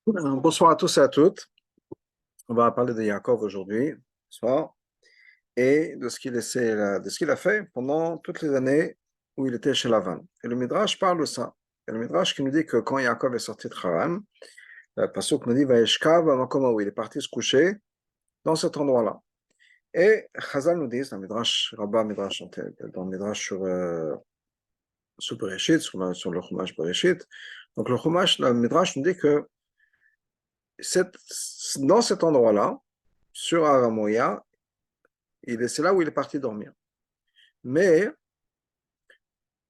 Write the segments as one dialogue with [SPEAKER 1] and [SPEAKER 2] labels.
[SPEAKER 1] Bonsoir à tous et à toutes. On va parler de Yaakov aujourd'hui, soir, et de ce qu'il a fait pendant toutes les années où il était chez Lavan. Et le Midrash parle de ça. Et le Midrash qui nous dit que quand Yaakov est sorti de Haran, le Pasuk nous dit Vaeshkav Makoma, où il est parti se coucher dans cet endroit-là. Et Chazal nous dit, c'est un Midrash, Rabbah Midrash, dans le Midrash sur Bereshit, sur le Chumash Bereshit. Donc le Midrash nous dit que dans cet endroit-là, sur Aramoya, c'est là où il est parti dormir. Mais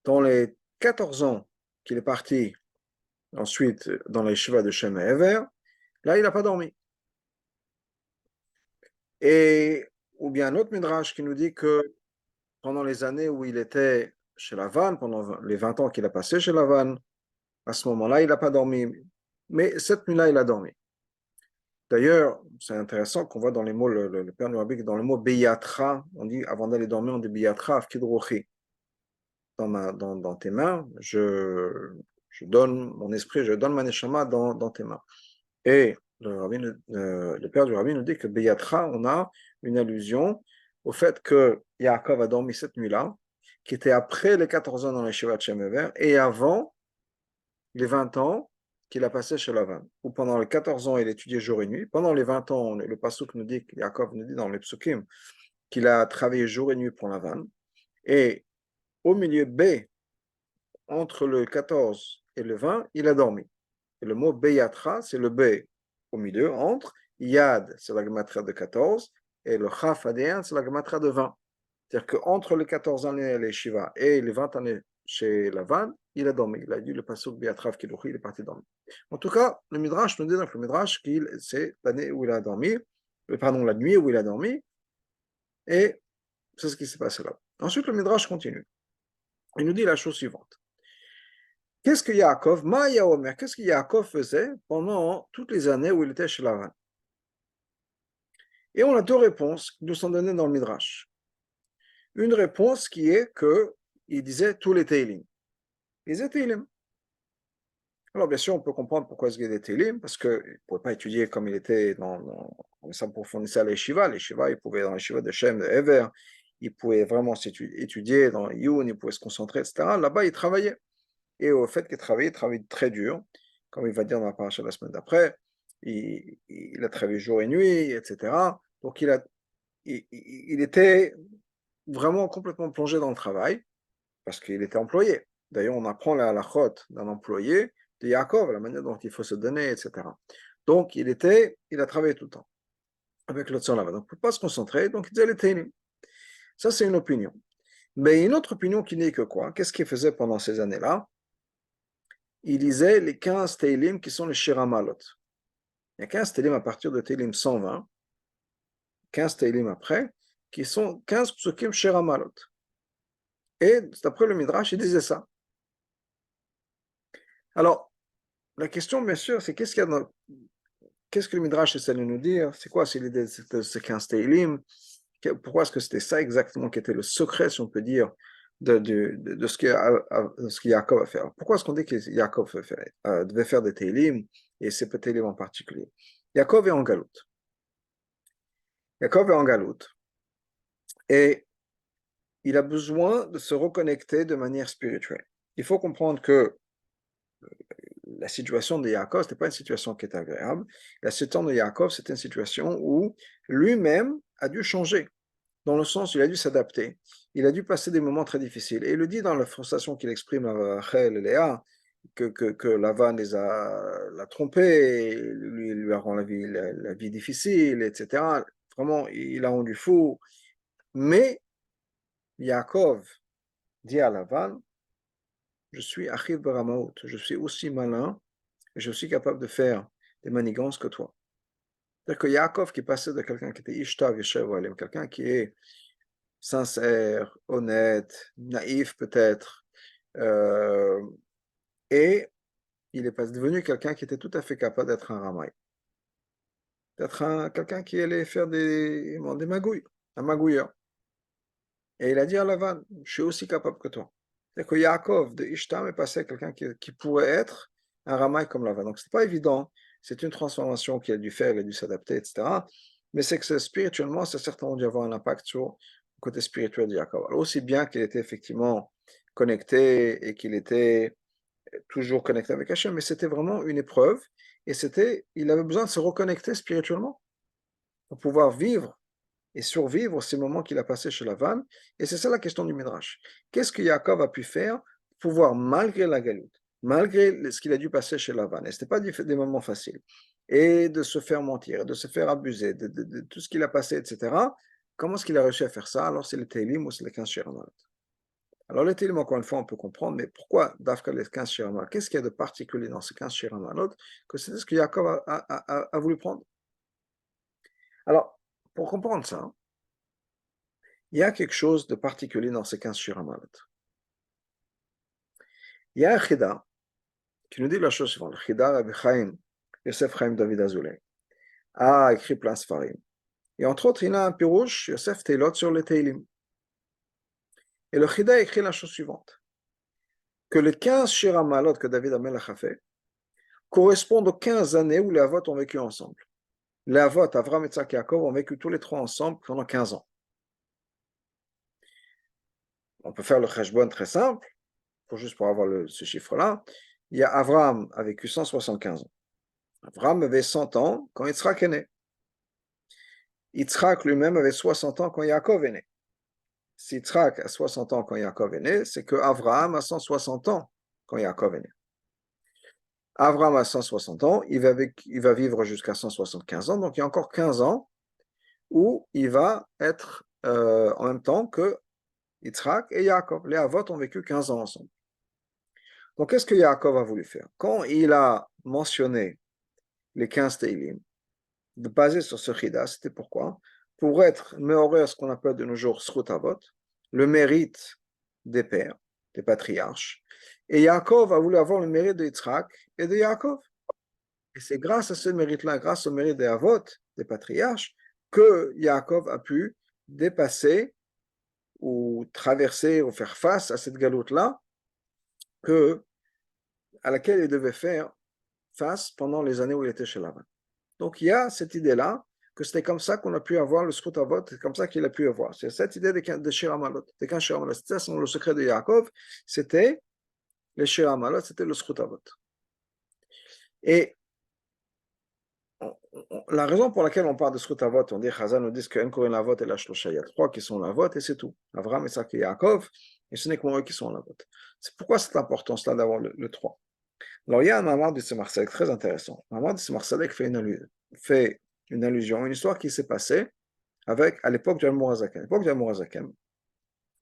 [SPEAKER 1] dans les 14 ans qu'il est parti ensuite dans les yeshiva de Shem et Ever, là, il n'a pas dormi. Ou bien un autre midrash qui nous dit que pendant les années où il était chez Lavan, pendant les 20 ans qu'il a passé chez Lavan, à ce moment-là, il n'a pas dormi. Mais cette nuit-là, il a dormi. D'ailleurs, c'est intéressant qu'on voit dans les mots, le Père Nourabic, dans le mot Beyatra, on dit, avant d'aller dormir, on dit Beyatra, Afkidrochi. Dans tes mains, je donne mon esprit, je donne ma neshama dans tes mains. Et le père du rabbi nous dit que Beyatra, on a une allusion au fait que Yaakov a dormi cette nuit-là, qui était après les 14 ans dans les Shiva de Shem Ever, et avant les 20 ans qu'il a passé chez Lavan, ou pendant les 14 ans, il étudiait jour et nuit. Pendant les 20 ans, le Pasuk nous dit, Yaakov nous dit dans les Psukim, qu'il a travaillé jour et nuit pour Lavan. Et au milieu B, entre le 14 et le 20, il a dormi. Et le mot Beyatra, c'est le B au milieu, entre. Yad, c'est la gematria de 14, et le Chaf ADN, c'est la gematria de 20. C'est-à-dire qu'entre les 14 années à l'Eshiva et les 20 années chez Lavan, il a dormi. Il a dit le pasuk Beyatrav Kilouchi, il est parti dormir. En tout cas, le Midrash nous dit dans le Midrash qu'il c'est l'année où il a dormi, pardon, la nuit où il a dormi, et c'est ce qui s'est passé là. Ensuite, le Midrash continue. Il nous dit la chose suivante. Qu'est-ce que Yaakov, qu'est-ce que Yaakov faisait pendant toutes les années où il était chez Lavan? Et on a deux réponses qui nous sont données dans le Midrash. Une réponse qui est qu'il disait tous les Teilim. Il disait Teilim. Alors bien sûr, on peut comprendre pourquoi il disait Teilim, parce qu'il ne pouvait pas étudier comme il était comme ça approfondissait à l'Eshiva. L'Eshiva, il pouvait dans l'Eshiva de Shem, de Ever, il pouvait vraiment étudier dans Youn, il pouvait se concentrer, etc. Là-bas, il travaillait. Et au fait qu'il travaillait très dur, comme il va dire dans la paracha de la semaine d'après, il a travaillé jour et nuit, etc. Donc il était vraiment complètement plongé dans le travail, parce qu'il était employé. D'ailleurs, on apprend la halachot d'un employé de Yaakov, la manière dont il faut se donner, etc. Donc il a travaillé tout le temps avec le tzon là-bas. Donc il ne peut pas se concentrer, donc il disait les teilim. Ça, c'est une opinion. Mais une autre opinion qui n'est que quoi? Qu'est-ce qu'il faisait pendant ces années-là? Il lisait les 15 Teilim qui sont les Shiramalot. Il y a 15 Teilim à partir de Teilim 120, 15 Teilim après, qui sont 15 psukim Shiramalot. Et d'après le Midrash, il disait ça. Alors, la question, bien sûr, c'est qu'est-ce que le Midrash essaie de nous dire? C'est quoi l'idée de ces 15 Teilim? Pourquoi est-ce que c'était ça exactement qui était le secret, si on peut dire, de ce que Yaakov a fait? Alors, pourquoi est-ce qu'on dit que Yaakov devait faire des Teilim, et ces Teilim en particulier? Yaakov est en galoute. Yaakov est en galoute. Et il a besoin de se reconnecter de manière spirituelle. Il faut comprendre que la situation de Yaakov, ce n'était pas une situation qui était agréable. La situation de Yaakov, c'était une situation où lui-même a dû changer, dans le sens où il a dû s'adapter. Il a dû passer des moments très difficiles. Et il le dit dans la frustration qu'il exprime à Rachel et Léa, que Lavan l'a trompé, lui a rendu la vie difficile, etc. Vraiment, il a rendu fou. Mais Yaakov dit à Lavan, je suis Achiv Baramaout, je suis aussi malin, et je suis capable de faire des manigances que toi. C'est-à-dire que Yaakov qui passait de quelqu'un qui était Ishtav Yeshev Alem, quelqu'un qui est sincère, honnête, naïf peut-être, et il est devenu quelqu'un qui était tout à fait capable d'être un Ramaï, d'être quelqu'un qui allait faire des magouilles, un magouilleur. Et il a dit à Lavan, je suis aussi capable que toi. C'est-à-dire que Yaakov de Ishtam est passé à quelqu'un qui pourrait être un Ramaï comme Lavan. Donc ce n'est pas évident, c'est une transformation qu'il a dû faire, il a dû s'adapter, etc. Mais c'est que spirituellement, c'est certainement dû avoir un impact sur le côté spirituel de Yaakov. Alors, aussi bien qu'il était effectivement connecté et qu'il était toujours connecté avec Hachem, mais c'était vraiment une épreuve et il avait besoin de se reconnecter spirituellement pour pouvoir vivre et survivre ces moments qu'il a passés chez Lavan. Et c'est ça la question du Midrash. Qu'est-ce que Yaakov a pu faire pour pouvoir, malgré la galoute, malgré ce qu'il a dû passer chez Lavan, et ce n'était pas des moments faciles, et de se faire mentir, de se faire abuser, de tout ce qu'il a passé, etc., comment est-ce qu'il a réussi à faire ça? Alors c'est les Télim ou c'est les 15 Shiramalot. Alors les Télim, encore une fois, on peut comprendre, mais pourquoi Dafka les 15 Shiramalot? Qu'est-ce qu'il y a de particulier dans ces 15 Shiramalot que c'est ce que Yaakov a voulu prendre? Alors, pour comprendre ça, il y a quelque chose de particulier dans ces 15 Shiramalot. Il y a un Chida qui nous dit la chose suivante. Le Chida Rabbi Chaim, Yosef Chaim David Azoulay, a écrit plein de Sfarim. Et entre autres, il a un pirouche, Yosef Teilot, sur les Teilim. Et le Chida a écrit la chose suivante. Que les 15 Shiramalot que David Amelach a fait correspondent aux 15 années où les Avot ont vécu ensemble. Les Avot, Avram, Yitzhak et Yaakov, ont vécu tous les trois ensemble pendant 15 ans. On peut faire le cheshbon très simple, juste pour avoir ce chiffre-là. Il y a Avram a vécu 175 ans. Avram avait 100 ans quand Yitzhak est né. Yitzhak lui-même avait 60 ans quand Yaakov est né. Si Yitzhak a 60 ans quand Yaakov est né, c'est que Avraham a 160 ans quand Yaakov est né. Avraham a 160 ans, il va vivre jusqu'à 175 ans, donc il y a encore 15 ans où il va être en même temps que Yitzhak et Yaakov. Les Avot ont vécu 15 ans ensemble. Donc qu'est-ce que Yaakov a voulu faire? Quand il a mentionné les 15 Teilim, basé sur ce Chida, c'était pourquoi? Pour être meilleur ce qu'on appelle de nos jours Srut Avot, le mérite des pères, des patriarches. Et Yaakov a voulu avoir le mérite de Yitzhak et de Yaakov. Et c'est grâce à ce mérite-là, grâce au mérite des Avot, des patriarches, que Yaakov a pu dépasser ou traverser ou faire face à cette galoute-là à laquelle il devait faire face pendant les années où il était chez Lavan. Donc il y a cette idée-là, que c'était comme ça qu'on a pu avoir le Srut Avot, c'est comme ça qu'il a pu avoir. C'est cette idée de Shiramalot, des 15 Shiramalot. C'était le secret de Yaakov, c'était les Shiramalot, c'était le Srut Avot. Et la raison pour laquelle on parle de Srut Avot, on dit, Chazal nous dit qu'un Kohen Avot et la Shlosha, il y a trois qui sont l'Avot et c'est tout. Avram, Isaac et Yaakov, et ce n'est que moi qui sont l'Avot. C'est pourquoi cette importance-là d'avoir le 3. Alors il y a un Mamar du Tzemar Tzedek très intéressant. Le Mamar du Tzemar Tzedek fait une allusion, une histoire qui s'est passée à l'époque du Mourazaken. À l'époque du Mourazaken,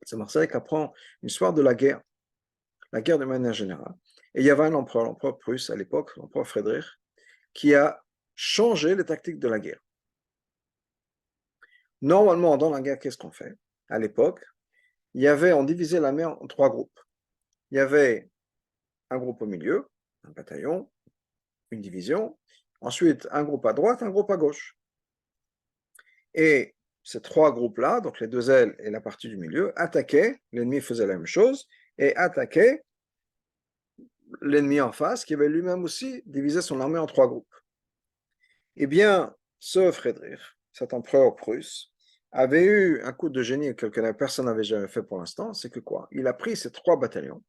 [SPEAKER 1] c'est Marseille qui apprend une histoire de la guerre de manière générale. Et il y avait un empereur, l'empereur prusse à l'époque, l'empereur Friedrich, qui a changé les tactiques de la guerre. Normalement, dans la guerre, qu'est-ce qu'on fait? À l'époque, on divisait la mer en trois groupes. Il y avait un groupe au milieu, un bataillon, une division, ensuite un groupe à droite, un groupe à gauche. Et ces trois groupes-là, donc les deux ailes et la partie du milieu, attaquaient, l'ennemi faisait la même chose, et attaquaient l'ennemi en face, qui avait lui-même aussi divisé son armée en trois groupes. Eh bien, ce Friedrich, cet empereur prusse, avait eu un coup de génie que personne n'avait jamais fait pour l'instant, c'est que quoi? Il a pris ces trois bataillons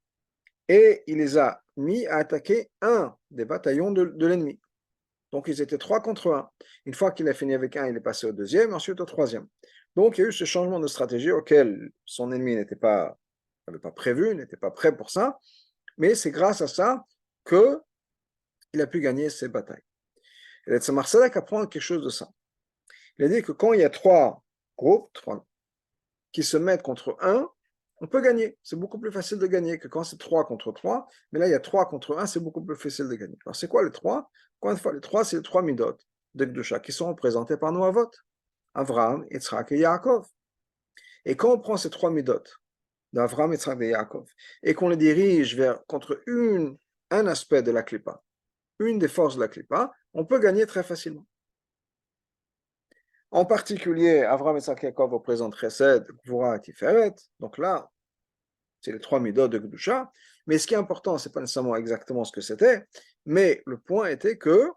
[SPEAKER 1] et il les a mis à attaquer un des bataillons de l'ennemi. Donc, ils étaient 3 contre 1. Une fois qu'il a fini avec un, il est passé au deuxième, ensuite au troisième. Donc, il y a eu ce changement de stratégie auquel son ennemi n'avait pas prévu, n'était pas prêt pour ça. Mais c'est grâce à ça qu'il a pu gagner ces batailles. Et le Tzemar Tzedek apprend quelque chose de ça. Il a dit que quand il y a trois groupes qui se mettent contre un, on peut gagner. C'est beaucoup plus facile de gagner que quand c'est 3 contre 3. Mais là, il y a 3 contre 1, c'est beaucoup plus facile de gagner. Alors, c'est quoi les 3? Encore une fois, les 3, c'est les 3 midot de Gdusha qui sont représentés par nos avot. Avram, Yitzhak et Yaakov. Et quand on prend ces 3 midot d'Avram, Yitzhak et Yaakov et qu'on les dirige contre un aspect de la Klippa, une des forces de la Klippa, on peut gagner très facilement. En particulier, Avram, Yitzhak et Yaakov représentent Chesed, Gvura et Tiferet. Donc là, c'est les 3 midot de Gdusha. Mais ce qui est important, ce n'est pas nécessairement exactement ce que c'était, mais le point était que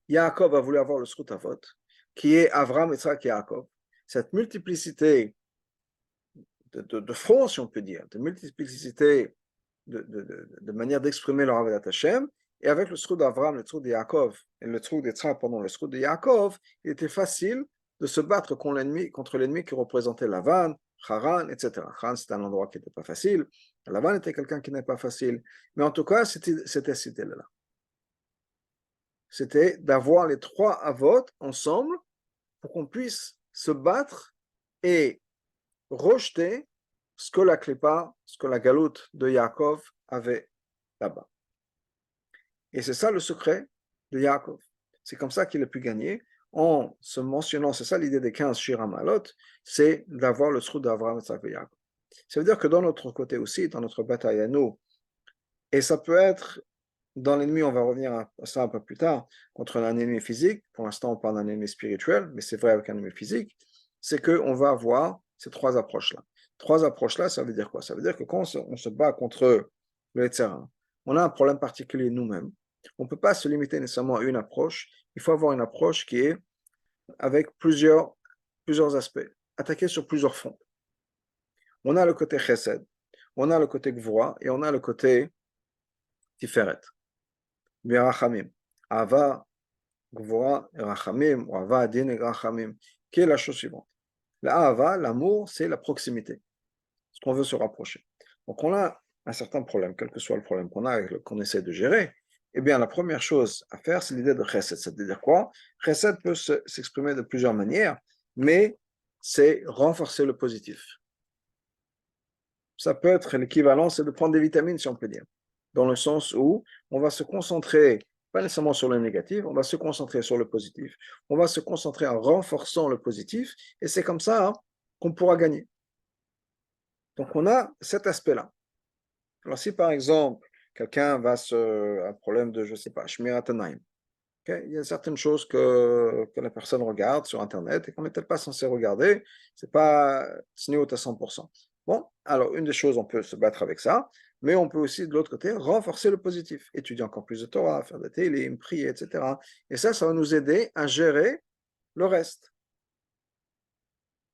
[SPEAKER 1] Yaakov a voulu avoir le Srut Avot, qui est Avram, Yitzhak et Yaakov. Cette multiplicité de fronts, si on peut dire, de multiplicité de manière d'exprimer leur Avodat Hashem, et avec le Srut d'Avram, le Srut de Yaakov, et le Srut d'Yitzhak, pardon, le Srut de Yaakov, il était facile de se battre contre l'ennemi qui représentait Lavan, Haran, etc. Haran, c'était un endroit qui n'était pas facile. Lavan était quelqu'un qui n'est pas facile. Mais en tout cas, c'était cette idée-là. C'était d'avoir les trois avot ensemble pour qu'on puisse se battre et rejeter ce que la Klippa, ce que la galoute de Yaakov avait là-bas. Et c'est ça le secret de Yaakov. C'est comme ça qu'il a pu gagner en se mentionnant, c'est ça l'idée des 15 Shir Hamalot, c'est d'avoir le Srut d'Avraham et Yaakov. Ça veut dire que dans notre côté aussi, dans notre bataille à nous, et ça peut être dans l'ennemi, on va revenir à ça un peu plus tard, contre un ennemi physique, pour l'instant on parle d'un ennemi spirituel, mais c'est vrai avec un ennemi physique, c'est qu'on va avoir ces trois approches-là. Trois approches-là, ça veut dire quoi? Ça veut dire que quand on se bat contre le Yetzirah, on a un problème particulier nous-mêmes. On ne peut pas se limiter nécessairement à une approche, il faut avoir une approche qui est avec plusieurs aspects, attaquée sur plusieurs fronts. On a le côté chesed, on a le côté gvura, et on a le côté tiferet. Rachamim. Ava, Gvura et Rachamim, ou Ava, Adin et Rachamim. Qui est la chose suivante? La Ava, l'amour, c'est la proximité. Ce qu'on veut se rapprocher. Donc on a un certain problème, quel que soit le problème qu'on a, qu'on essaie de gérer. Eh bien, la première chose à faire, c'est l'idée de chesed. C'est-à-dire quoi? Chesed peut s'exprimer de plusieurs manières, mais c'est renforcer le positif. Ça peut être l'équivalent, c'est de prendre des vitamines, si on peut dire. Dans le sens où on va se concentrer, pas nécessairement sur le négatif, on va se concentrer sur le positif. On va se concentrer en renforçant le positif, et c'est comme ça qu'on pourra gagner. Donc on a cet aspect-là. Alors si par exemple, quelqu'un va un problème de, je ne sais pas, Shmirat Hanayim, okay? Il y a certaines choses que la personne regarde sur Internet et qu'on n'est peut-être pas censé regarder, c'est pas sniout à 100%. Bon, alors une des choses, on peut se battre avec ça, mais on peut aussi, de l'autre côté, renforcer le positif, étudier encore plus de Torah, faire des télim, prier, etc. Et ça va nous aider à gérer le reste.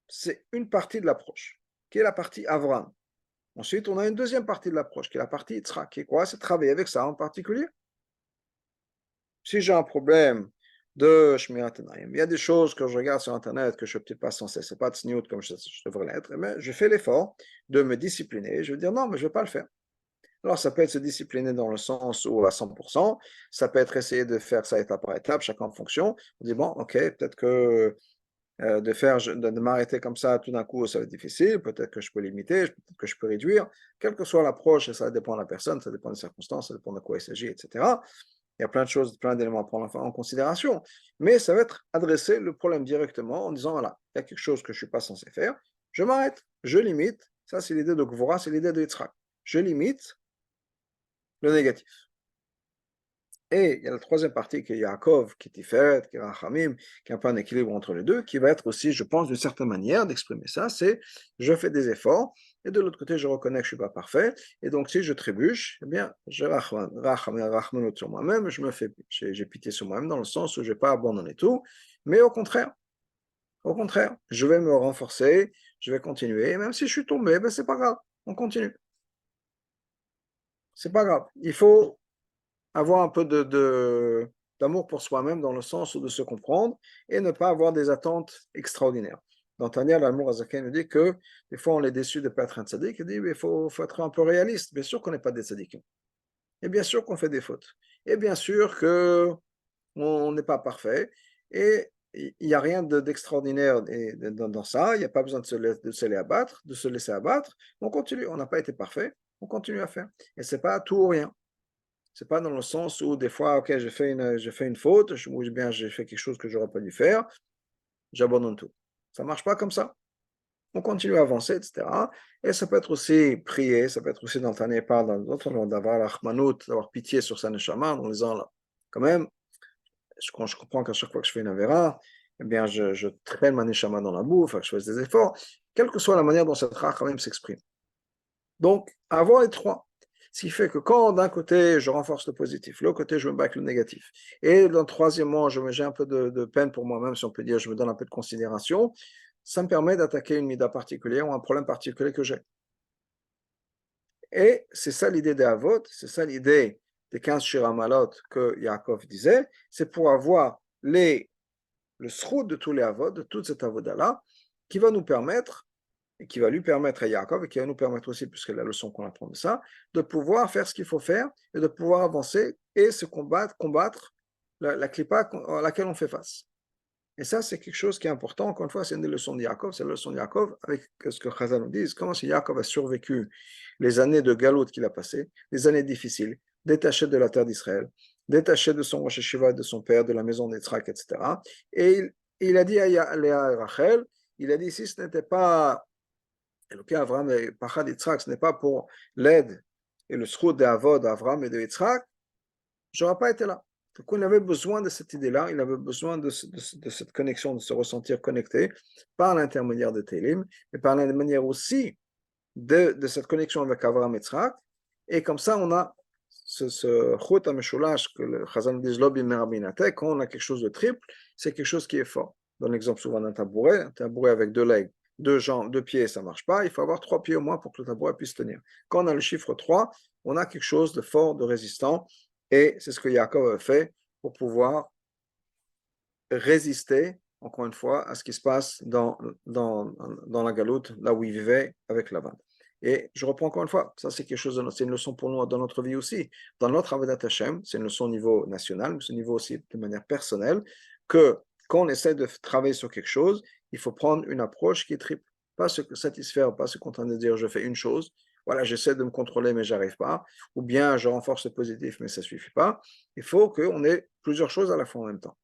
[SPEAKER 1] C'est une partie de l'approche, qui est la partie Avram. Ensuite, on a une deuxième partie de l'approche, qui est la partie Yitzhak, qui est quoi? C'est travailler avec ça en particulier. Si j'ai un problème de Shmirat Hanayim, il y a des choses que je regarde sur Internet que je ne suis peut-être pas censé, c'est pas de sniout comme je devrais l'être, mais je fais l'effort de me discipliner. Je veux dire non, mais je ne vais pas le faire. Alors, ça peut être se discipliner dans le sens où à 100%, ça peut être essayer de faire ça étape par étape, chacun en fonction. On dit, bon, ok, peut-être que de m'arrêter comme ça tout d'un coup, ça va être difficile, peut-être que je peux limiter, peut-être que je peux réduire, quelle que soit l'approche, ça dépend de la personne, ça dépend des circonstances, ça dépend de quoi il s'agit, etc. Il y a plein de choses, plein d'éléments à prendre en considération, mais ça va être adresser le problème directement en disant, voilà, il y a quelque chose que je ne suis pas censé faire, je m'arrête, je limite, ça c'est l'idée de Gvora, c'est l'idée de Yitzhak, je limite le négatif. Et il y a la troisième partie qui est Yaakov, qui est Tiferet, qui est Rachamim, qui est un peu un équilibre entre les deux, qui va être aussi, je pense, d'une certaine manière d'exprimer ça, c'est je fais des efforts, et de l'autre côté, je reconnais que je ne suis pas parfait, et donc si je trébuche, eh bien, je rachmanot sur moi-même, j'ai pitié sur moi-même dans le sens où je ne vais pas abandonner tout, mais au contraire, je vais me renforcer, je vais continuer, et même si je suis tombé, ben c'est pas grave, on continue. C'est pas grave. Il faut avoir un peu d'amour pour soi-même dans le sens de se comprendre et ne pas avoir des attentes extraordinaires. Dans Tania, l'amour Azaken nous dit que des fois on est déçu de ne pas être un tzaddik, il dit il faut être un peu réaliste. Bien sûr qu'on n'est pas des tzaddikim. Et bien sûr qu'on fait des fautes. Et bien sûr qu'on n'est pas parfait. Et il n'y a rien d'extraordinaire dans ça. Il n'y a pas besoin de se laisser abattre. On continue. On n'a pas été parfait. On continue à faire. Et ce n'est pas tout ou rien. C'est pas dans le sens où des fois, ok, j'ai fait une faute, ou bien j'ai fait quelque chose que j'aurais pas dû faire, j'abandonne tout. Ça marche pas comme ça. On continue à avancer, etc. Et ça peut être aussi prier, ça peut être aussi dans le Tanya parle dans d'autres langues, d'avoir la rahmanout, d'avoir pitié sur sa neshama, en disant là, quand même, je comprends qu'à chaque fois que je fais une avéra, eh bien, je traîne ma neshama dans la boue, que je fasse des efforts, quelle que soit la manière dont cette rach quand même s'exprime. Donc, avoir les trois. Ce qui fait que quand d'un côté je renforce le positif, de l'autre côté je me bats avec le négatif, et dans le troisièmement j'ai un peu de peine pour moi-même, si on peut dire, je me donne un peu de considération, ça me permet d'attaquer une mida particulière ou un problème particulier que j'ai. Et c'est ça l'idée des Avot, c'est ça l'idée des 15 Shiramalot que Yaakov disait, c'est pour avoir le sroud de tous les Avot, de toute cette Avoda-là, qui va nous permettre, et qui va lui permettre à Yaakov, et qui va nous permettre aussi, puisque la leçon qu'on apprend de ça, de pouvoir faire ce qu'il faut faire, et de pouvoir avancer et se combattre la clipa à laquelle on fait face. Et ça, c'est quelque chose qui est important. Encore une fois, c'est une des leçons de Yaakov. C'est la leçon de Yaakov avec ce que Chazal nous dit. Comment si Yaakov a survécu les années de galoute qu'il a passées, les années difficiles, détaché de la terre d'Israël, détaché de son Rosh Hashiva, de son père, de la maison d'Yitzhak, etc. Et il a dit à Léa et Rachel, il a dit, si ce n'était pas, Eloké Avraham et Pachad Yitzhak, ce n'est pas pour l'aide et le sroud d'Avod d'Avraham et de Yitzhak, je n'aurais pas été là. Donc, on avait besoin de cette idée-là, il avait besoin de cette connexion, de se ressentir connecté par l'intermédiaire de Télim, et par l'intermédiaire aussi de cette connexion avec Avraham et Yitzhak. Et comme ça, on a ce Chut HaMeshulash que le Chazal dit Lobi Merabinatek, quand on a quelque chose de triple, c'est quelque chose qui est fort. Dans l'exemple souvent d'un tabouret, un tabouret avec deux legs, deux jambes, deux pieds, ça ne marche pas, il faut avoir trois pieds au moins pour que le tabouret puisse tenir. Quand on a le chiffre 3, on a quelque chose de fort, de résistant, et c'est ce que Yaakov a fait pour pouvoir résister, encore une fois, à ce qui se passe dans la galoute, là où il vivait avec Lavan. Et je reprends encore une fois, ça c'est quelque chose, c'est une leçon pour nous dans notre vie aussi. Dans notre Avodat Hashem, c'est une leçon au niveau national, mais c'est au niveau aussi de manière personnelle, que quand on essaie de travailler sur quelque chose, il faut prendre une approche qui est triple. Pas se satisfaire, pas se contenter de dire je fais une chose, voilà, j'essaie de me contrôler mais j'arrive pas, ou bien je renforce le positif mais ça suffit pas. Il faut qu'on ait plusieurs choses à la fois en même temps.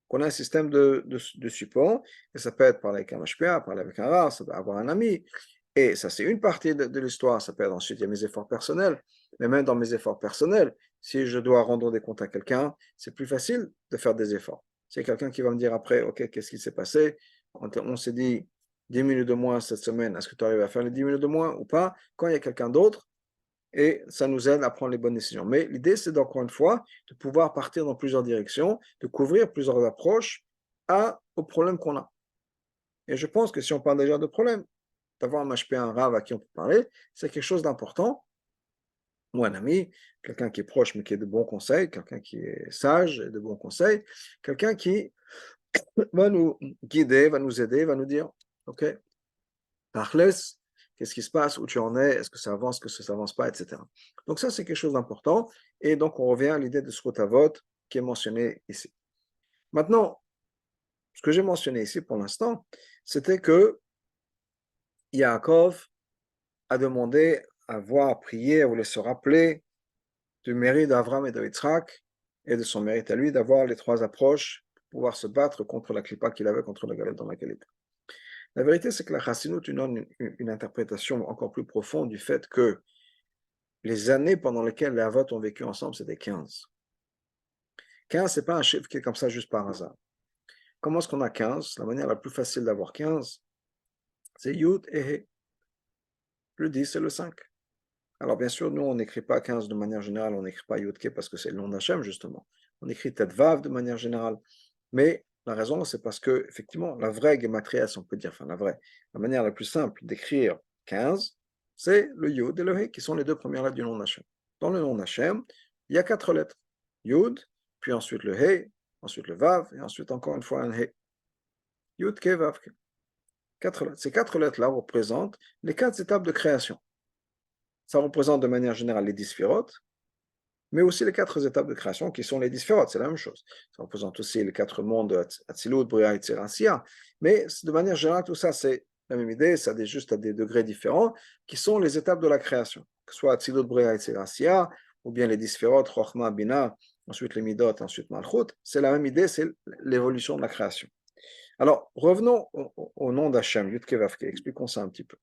[SPEAKER 1] Qu'on a un système de support, et ça peut être parler avec un HPA, parler avec un RAR, ça peut avoir un ami, et ça c'est une partie de l'histoire, ça peut être ensuite, il y a mes efforts personnels, mais même dans mes efforts personnels, si je dois rendre des comptes à quelqu'un, c'est plus facile de faire des efforts. C'est quelqu'un qui va me dire après, ok, qu'est-ce qui s'est passé, on s'est dit 10 minutes de moins cette semaine, est-ce que tu arrives à faire les 10 minutes de moins ou pas? Quand il y a quelqu'un d'autre, et ça nous aide à prendre les bonnes décisions. Mais l'idée, c'est encore une fois de pouvoir partir dans plusieurs directions, de couvrir plusieurs approches aux problèmes qu'on a. Et je pense que si on parle déjà de problèmes, d'avoir un HP, un rave à qui on peut parler, c'est quelque chose d'important. Ou un ami, quelqu'un qui est proche mais qui est de bons conseils, quelqu'un qui est sage et de bons conseils, quelqu'un qui va nous guider, va nous aider, va nous dire, ok, Tachles, qu'est-ce qui se passe, où tu en es, est-ce que ça avance, que ça avance pas, etc. Donc ça, c'est quelque chose d'important. Et donc, on revient à l'idée de Srutavot qui est mentionnée ici. Maintenant, ce que j'ai mentionné ici pour l'instant, c'était que Yaakov a demandé à voir, prier, à voulait se rappeler du mérite d'Avram et de Yitzhak et de son mérite à lui d'avoir les trois approches pour pouvoir se battre contre la clipa qu'il avait, contre la galette dans laquelle il était. La vérité, c'est que la Chassidut donne une interprétation encore plus profonde du fait que les années pendant lesquelles les Havot ont vécu ensemble, c'était 15. 15, ce n'est pas un chiffre qui est comme ça juste par hasard. Comment est-ce qu'on a 15? La manière la plus facile d'avoir 15, c'est Yud et He. Le 10 et le 5. Alors bien sûr, nous, on n'écrit pas 15 de manière générale, on n'écrit pas Yud Ke parce que c'est le nom d'Hachem, justement. On écrit Tet Vav de manière générale. Mais la raison, c'est parce que, effectivement, la vraie Gematria, si on peut dire, enfin la manière la plus simple d'écrire 15, c'est le Yud et le He, qui sont les deux premières lettres du nom d'Hachem. Dans le nom d'Hachem, il y a 4 lettres. Yud, puis ensuite le He, ensuite le Vav, et ensuite encore une fois un He. Yud, Ke, Vav, Ke. 4 lettres. Ces 4 lettres-là représentent les 4 étapes de création. Ça représente de manière générale les 10 sphirotes, mais aussi les 4 étapes de création qui sont les 10 sphirotes, c'est la même chose. Ça représente aussi les 4 mondes, Atzilut, Bria, Yetzirah, Asiya, mais de manière générale, tout ça, c'est la même idée, ça est juste à des degrés différents, qui sont les étapes de la création, que ce soit Atzilut, Bria, Yetzirah, Asiya, ou bien les 10 sphirotes, Chochma, Bina, ensuite les Midot, ensuite Malchut, c'est la même idée, c'est l'évolution de la création. Alors, revenons au nom d'Hachem, Yud Kei Vav Kei, expliquons ça un petit peu.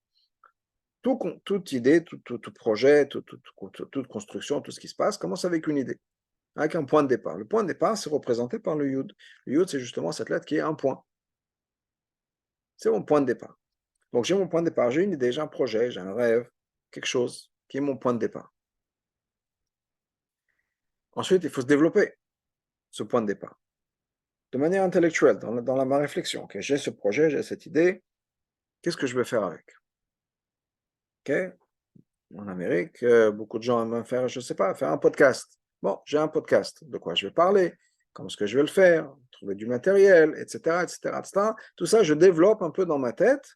[SPEAKER 1] Toute idée, tout projet, toute construction, tout ce qui se passe, commence avec une idée, avec un point de départ. Le point de départ, c'est représenté par le Yud. Le Yud, c'est justement cette lettre qui est un point. C'est mon point de départ. Donc j'ai mon point de départ, j'ai une idée, j'ai un projet, j'ai un rêve, quelque chose qui est mon point de départ. Ensuite, il faut se développer ce point de départ, de manière intellectuelle, dans ma réflexion. Okay, j'ai ce projet, j'ai cette idée, qu'est-ce que je vais faire avec? Okay? En Amérique, beaucoup de gens aiment faire, je ne sais pas, faire un podcast. Bon, j'ai un podcast, de quoi je vais parler, comment est-ce que je vais le faire, trouver du matériel, etc., etc., etc. Tout ça, je développe un peu dans ma tête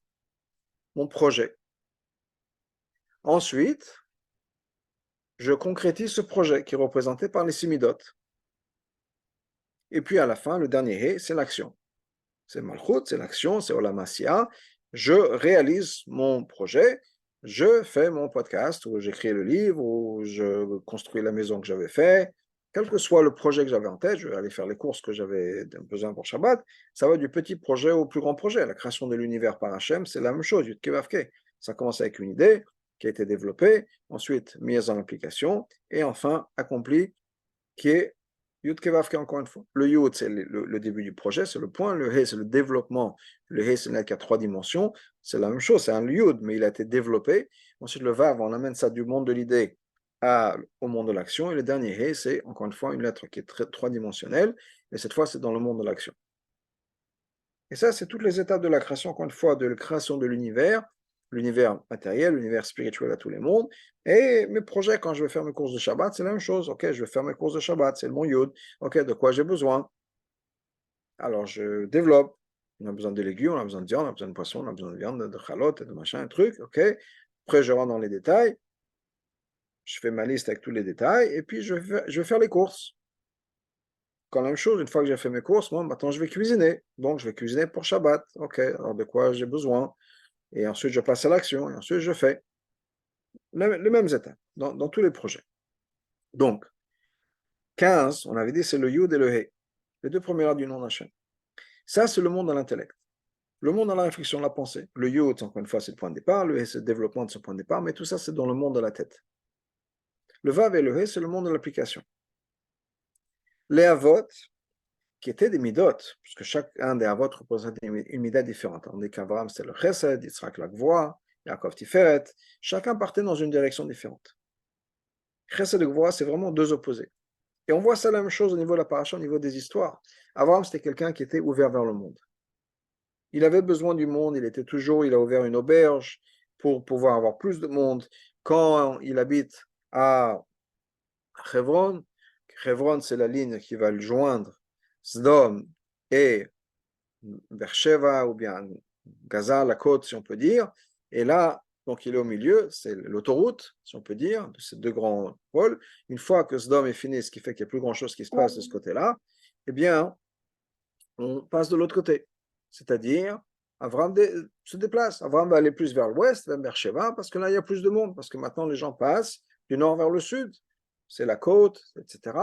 [SPEAKER 1] mon projet. Ensuite, je concrétise ce projet qui est représenté par les simidotes. Et puis à la fin, le dernier hé, c'est l'action. C'est Malchut, c'est l'action, c'est Olam Asiya. Je réalise mon projet, je fais mon podcast, ou j'écris le livre, ou je construis la maison que j'avais fait. Quel que soit le projet que j'avais en tête, je vais aller faire les courses que j'avais besoin pour Shabbat. Ça va du petit projet au plus grand projet. La création de l'univers par Hachem, c'est la même chose. Ça commence avec une idée qui a été développée, ensuite mise en application, et enfin accomplie, qui est Yud Kevavke, encore une fois. Le Yud, c'est le début du projet, c'est le point. Le He, c'est le développement. Le He, c'est une lettre qui a 3 dimensions. C'est la même chose, c'est un Yud, mais il a été développé. Ensuite, le Vav, on amène ça du monde de l'idée au monde de l'action. Et le dernier He, c'est encore une fois une lettre qui est 3 dimensionnelle. Et cette fois, c'est dans le monde de l'action. Et ça, c'est toutes les étapes de la création, encore une fois, de la création de l'univers matériel, l'univers spirituel à tous les mondes. Et mes projets, quand je vais faire mes courses de Shabbat, c'est la même chose. Ok, je vais faire mes courses de Shabbat, c'est le mon Yud. Ok, de quoi j'ai besoin? Alors, je développe. On a besoin de légumes, on a besoin de viande, on a besoin de poisson, on a besoin de viande, de chalotes, de machin, un truc. Ok, après, je rentre dans les détails. Je fais ma liste avec tous les détails. Et puis, je vais faire les courses. Quand la même chose, une fois que j'ai fait mes courses, moi, maintenant, je vais cuisiner. Donc, je vais cuisiner pour Shabbat. Ok, alors de quoi j'ai besoin? Et ensuite, je passe à l'action. Et ensuite, je fais les mêmes étapes dans tous les projets. Donc, 15, on avait dit, c'est le Yud et le He. Les deux premières lettres du nom d'Hachem. Ça, c'est le monde de l'intellect. Le monde de la réflexion, de la pensée. Le Yud, encore une fois, c'est le point de départ. Le He, c'est le développement de ce point de départ. Mais tout ça, c'est dans le monde de la tête. Le Vav et le He, c'est le monde de l'application. Les Avot, qui étaient des midot, puisque chacun des Avot représente une mida différente. On dit qu'Abraham, c'est le Chesed, Yitzhak, la Gvoa, Yaakov, Tiferet. Chacun partait dans une direction différente. Chesed et Gvoa, c'est vraiment deux opposés. Et on voit ça la même chose au niveau de la paracha, au niveau des histoires. Abraham, c'était quelqu'un qui était ouvert vers le monde. Il avait besoin du monde, il a ouvert une auberge pour pouvoir avoir plus de monde. Quand il habite à Hebron, Hebron, c'est la ligne qui va le joindre Sdom et Beersheba, ou bien Gaza, la côte, si on peut dire. Et là, donc il est au milieu, c'est l'autoroute, si on peut dire, de ces deux grands pôles. Une fois que Sdom est fini, ce qui fait qu'il n'y a plus grand-chose qui se passe de ce côté-là, eh bien, on passe de l'autre côté. C'est-à-dire, Avram se déplace. Avram va aller plus vers l'ouest, vers Beersheba, parce que là, il y a plus de monde, parce que maintenant, les gens passent du nord vers le sud. C'est la côte, etc.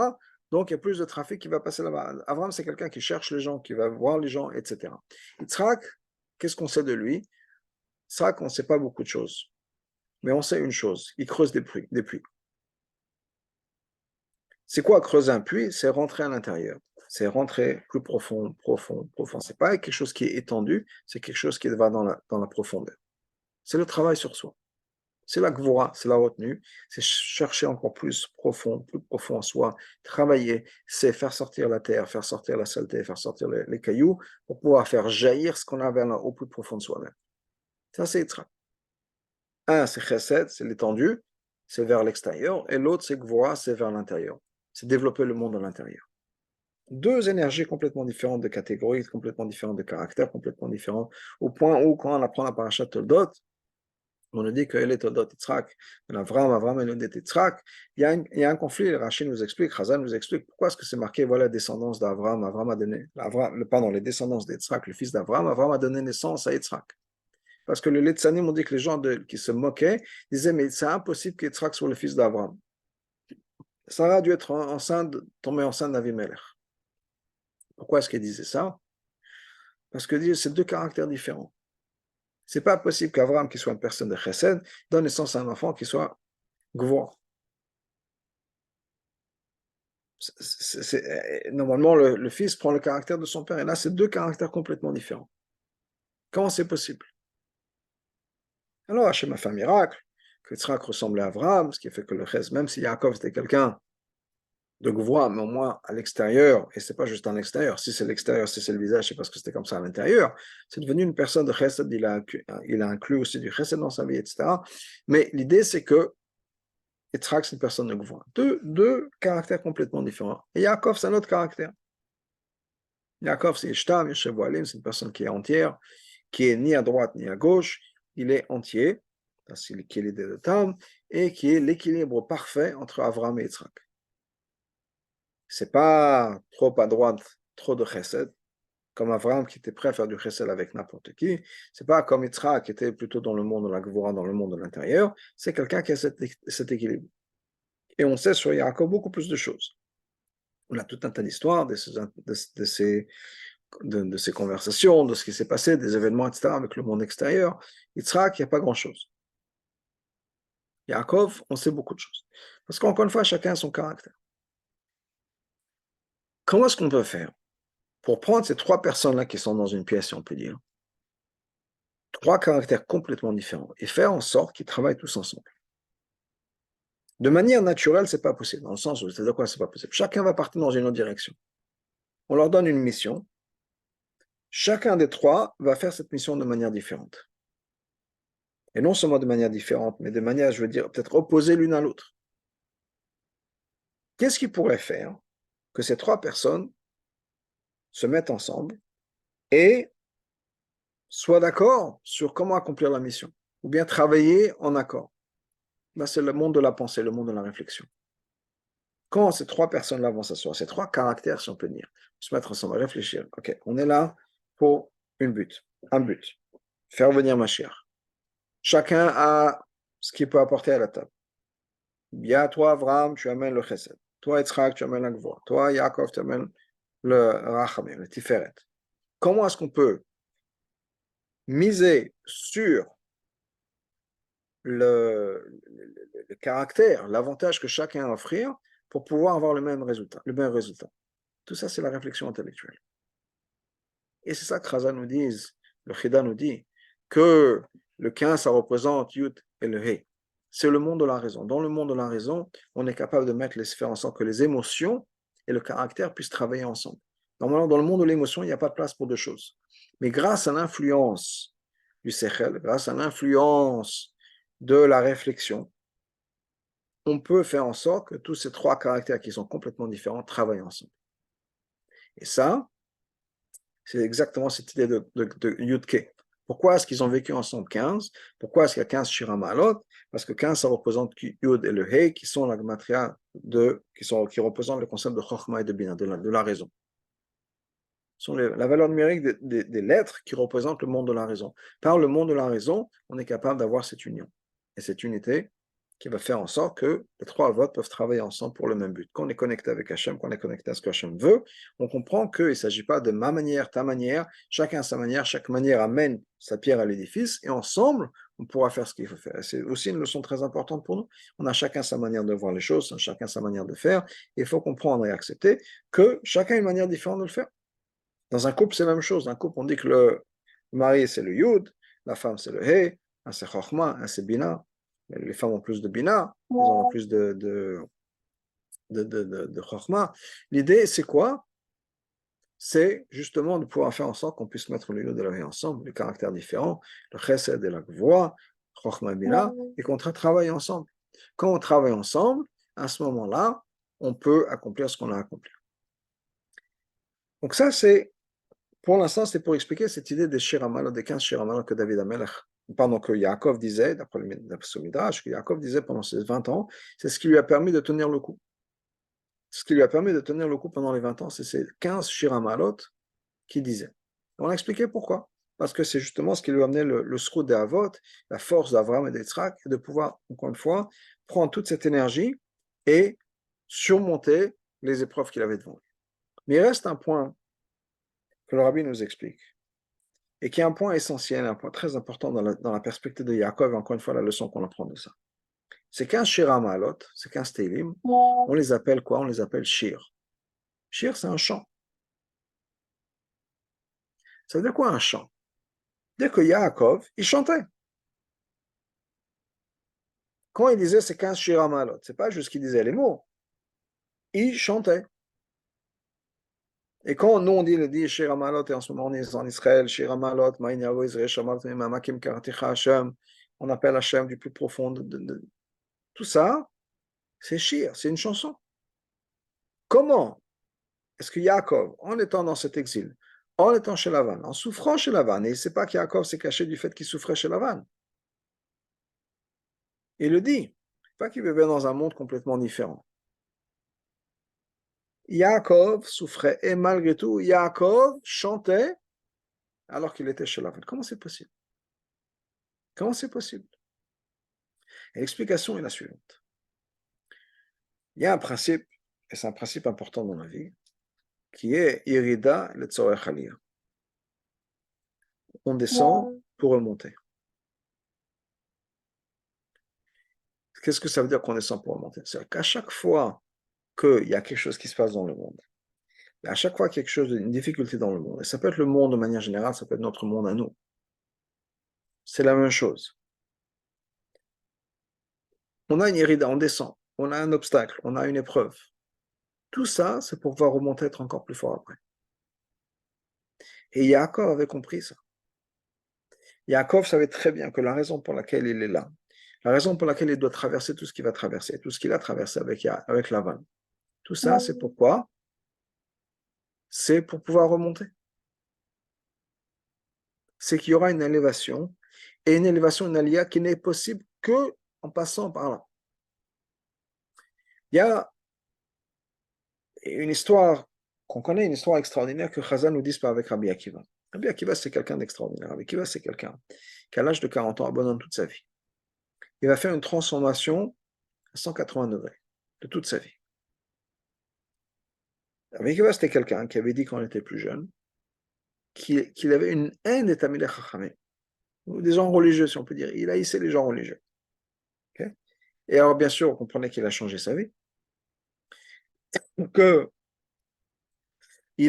[SPEAKER 1] Donc, il y a plus de trafic qui va passer là-bas. Avram, c'est quelqu'un qui cherche les gens, qui va voir les gens, etc. Yitzhak, qu'est-ce qu'on sait de lui? Yitzhak, on ne sait pas beaucoup de choses. Mais on sait une chose, il creuse des puits. C'est quoi creuser un puits? C'est rentrer à l'intérieur. C'est rentrer plus profond, profond, profond. C'est pas quelque chose qui est étendu, c'est quelque chose qui va dans la profondeur. C'est le travail sur soi. C'est la gvora, c'est la retenue, c'est chercher encore plus profond en soi, travailler, c'est faire sortir la terre, faire sortir la saleté, faire sortir les cailloux pour pouvoir faire jaillir ce qu'on a au plus profond de soi-même. Ça, c'est Yitzhak. Un, c'est chesed, c'est l'étendue, c'est vers l'extérieur, et l'autre, c'est gvora, c'est vers l'intérieur. C'est développer le monde à l'intérieur. Deux énergies complètement différentes de catégories, complètement différentes de caractères, complètement différentes, au point où, quand on apprend la parashat Toldot, on nous dit que est Toldot Yitzhak, Avram et Elodet Yitzhak, il y a un conflit, Rachid nous explique, Chazal nous explique, pourquoi est-ce que c'est marqué, voilà, descendance d'Avram, Avram a donné, les descendances d'Yitzhak, le fils d'Avram, Avram a donné naissance à Yitzhak. Parce que le Litzanim ont dit que les gens qui se moquaient disaient, mais c'est impossible qu'Yitzhak soit le fils d'Avram. Sarah a dû être enceinte, tomber enceinte d'Avimelech. Pourquoi est-ce qu'il disait ça? Parce que c'est deux caractères différents. C'est pas possible qu'Avram, qui soit une personne de chesed, donne naissance à un enfant qui soit gvor. Normalement, le fils prend le caractère de son père, et là, c'est deux caractères complètement différents. Comment c'est possible? Alors, Hachem a fait un miracle, que Yitzhak ressemblait à Avram, ce qui fait que le chesed, même si Yaakov était quelqu'un de Gvoura, mais au moins à l'extérieur, et c'est pas juste à l'extérieur, si c'est l'extérieur, si c'est le visage, c'est parce que c'était comme ça à l'intérieur, c'est devenu une personne de chesed, il a inclus aussi du chesed dans sa vie, etc. Mais l'idée, c'est que Yitzhak, c'est une personne de Gvoura. Deux caractères complètement différents. Et Yaakov, c'est un autre caractère. Yaakov, c'est Ishtam, Yeshevoalim, c'est une personne qui est entière, qui est ni à droite ni à gauche, il est entier, qui est l'idée de Tam, et qui est l'équilibre parfait entre Avram et Yitzhak. C'est pas trop à droite, trop de chesed, comme Avram qui était prêt à faire du chesed avec n'importe qui. C'est pas comme Yitzhak qui était plutôt dans le monde de la Gvura, dans le monde de l'intérieur. C'est quelqu'un qui a cet équilibre. Et on sait sur Yaakov beaucoup plus de choses. On a tout un tas d'histoires de ces conversations, de ce qui s'est passé, des événements, etc., avec le monde extérieur. Yitzhak, il n'y a pas grand-chose. Yaakov, on sait beaucoup de choses. Parce qu'encore une fois, chacun a son caractère. Comment est-ce qu'on peut faire pour prendre ces trois personnes-là qui sont dans une pièce, si on peut dire, trois caractères complètement différents, et faire en sorte qu'ils travaillent tous ensemble? De manière naturelle, c'est pas possible, dans le sens où, c'est-à-dire quoi, c'est pas possible. Chacun va partir dans une autre direction. On leur donne une mission. Chacun des trois va faire cette mission de manière différente. Et non seulement de manière différente, mais de manière, je veux dire, peut-être opposée l'une à l'autre. Qu'est-ce qui pourrait faire que ces trois personnes se mettent ensemble et soient d'accord sur comment accomplir la mission, ou bien travailler en accord? Ben, c'est le monde de la pensée, le monde de la réflexion. Quand ces trois personnes-là vont s'asseoir, ces trois caractères, si on peut dire, se mettre ensemble, réfléchir, ok, on est là pour un but, faire venir Mashiach. Chacun a ce qu'il peut apporter à la table. Bien, toi, Abraham, tu amènes le chesed. Toi, Yitzhak, tu amènes la gvor. Toi, Yaakov, tu amènes le rachamim, le tiferet. Comment est-ce qu'on peut miser sur le caractère, l'avantage que chacun a à offrir pour pouvoir avoir le même résultat, le même résultat? Tout ça, c'est la réflexion intellectuelle. Et c'est ça que Chazal nous dit, le Chida nous dit, que le 15, ça représente Yud et le He. C'est le monde de la raison. Dans le monde de la raison, on est capable de mettre les sphères ensemble, que les émotions et le caractère puissent travailler ensemble. Normalement, dans le monde de l'émotion, il n'y a pas de place pour deux choses. Mais grâce à l'influence du Sechel, grâce à l'influence de la réflexion, on peut faire en sorte que tous ces trois caractères qui sont complètement différents travaillent ensemble. Et ça, c'est exactement cette idée de Yudke. Pourquoi est-ce qu'ils ont vécu ensemble 15? Pourquoi est-ce qu'il y a 15 Shiramalot? Parce que 15, ça représente Yud et le He, qui sont la gematria qui représentent le concept de Chokhmah et de Bina, de la raison. Ce sont la valeur numérique des lettres qui représentent le monde de la raison. Par le monde de la raison, on est capable d'avoir cette union. Et cette unité qui va faire en sorte que les trois votes peuvent travailler ensemble pour le même but. Quand on est connecté avec Hachem, quand on est connecté à ce que Hachem veut, on comprend qu'il ne s'agit pas de ma manière, ta manière, chacun à sa manière, chaque manière amène sa pierre à l'édifice, et ensemble, on pourra faire ce qu'il faut faire. Et c'est aussi une leçon très importante pour nous. On a chacun sa manière de voir les choses, chacun sa manière de faire, et il faut comprendre et accepter que chacun a une manière différente de le faire. Dans un couple, c'est la même chose. Dans un couple, on dit que le mari, c'est le Yud, la femme, c'est le He, un c'est Chokhmah, un c'est Bina. Les femmes ont plus de Bina, elles ont plus de Chokhmah. L'idée, c'est quoi? C'est justement de pouvoir faire en sorte qu'on puisse mettre le Yud et le He ensemble, les caractères différents, le Chesed et la Gvoura, Chokhmah et Bina, et qu'on travaille ensemble. Quand on travaille ensemble, à ce moment-là, on peut accomplir ce qu'on a accompli. Donc ça, c'est pour l'instant, c'est pour expliquer cette idée des Shiramalot, des 15 Shiramalot que David Amelech, pardon, que Yaakov disait, d'après ce Midrash, que Yaakov disait pendant ses 20 ans, c'est ce qui lui a permis de tenir le coup. Ce qui lui a permis de tenir le coup pendant les 20 ans, c'est ces 15 Shiramalot qu'il disait. On a expliqué pourquoi. Parce que c'est justement ce qui lui a amené le sroud des Avot, la force d'Avraham et d'Yitzhak, de pouvoir, encore une fois, prendre toute cette énergie et surmonter les épreuves qu'il avait devant lui. Mais il reste un point que le Rabbi nous explique, et qui est un point essentiel, un point très important dans la perspective de Yaakov, et encore une fois la leçon qu'on apprend de ça. Ces 15 Shira Ma'alot, ces 15 Télim, on les appelle quoi? On les appelle Shir. Shir, c'est un chant. Ça veut dire quoi un chant? Dès que Yaakov, il chantait. Quand il disait ces 15 Shira Ma'alot, c'est pas juste qu'il disait les mots. il chantait. Et quand nous on dit Shir Hamalot, et en ce moment on est en Israël, Shir Hamalot, Ma'in Yavo Israël, Shamal, Mamakim Karaticha Hashem, on appelle Hashem du plus profond. Tout ça, c'est Shir, c'est une chanson. Comment est-ce que Yaakov, en étant dans cet exil, en étant chez Lavan, en souffrant chez Lavan, et il ne sait pas que Yaakov s'est caché du fait qu'il souffrait chez Lavan, il le dit, pas qu'il vivait dans un monde complètement différent. Yaakov souffrait, et malgré tout, Yaakov chantait alors qu'il était chez Lavan. Comment c'est possible? Comment c'est possible? Et l'explication est la suivante. Il y a un principe, et c'est un principe important dans la vie, qui est Irida le Tzorech Aliyah. On descend pour remonter. Qu'est-ce que ça veut dire qu'on descend pour remonter? C'est-à-dire qu'à chaque fois qu'il y a quelque chose qui se passe dans le monde, à chaque fois qu'il y a quelque chose, une difficulté dans le monde, et ça peut être le monde de manière générale, ça peut être notre monde à nous, c'est la même chose. On a une irida, on descend, on a un obstacle, on a une épreuve. Tout ça, c'est pour pouvoir remonter, être encore plus fort après. Et Yaakov avait compris ça. Yaakov savait très bien que la raison pour laquelle il est là, la raison pour laquelle il doit traverser tout ce qu'il va traverser, tout ce qu'il a traversé avec Lavan, tout ça, c'est pourquoi? C'est pour pouvoir remonter. C'est qu'il y aura une élévation, et une élévation, une alia qui n'est possible que en passant par là. Il y a une histoire qu'on connaît, une histoire extraordinaire que Chazal nous dit avec Rabbi Akiva. Rabbi Akiva, c'est quelqu'un d'extraordinaire. Rabbi Akiva, c'est quelqu'un qui, à l'âge de 40 ans, abandonne toute sa vie. Il va faire une transformation à 180 degrés de toute sa vie. Rabbi Akiva, c'était quelqu'un qui avait dit quand il était plus jeune qu'il avait une haine des Tamilei Chachamim, des gens religieux, si on peut dire. Il haïssait les gens religieux. Okay? Et alors, bien sûr, on comprenait qu'il a changé sa vie, qu'il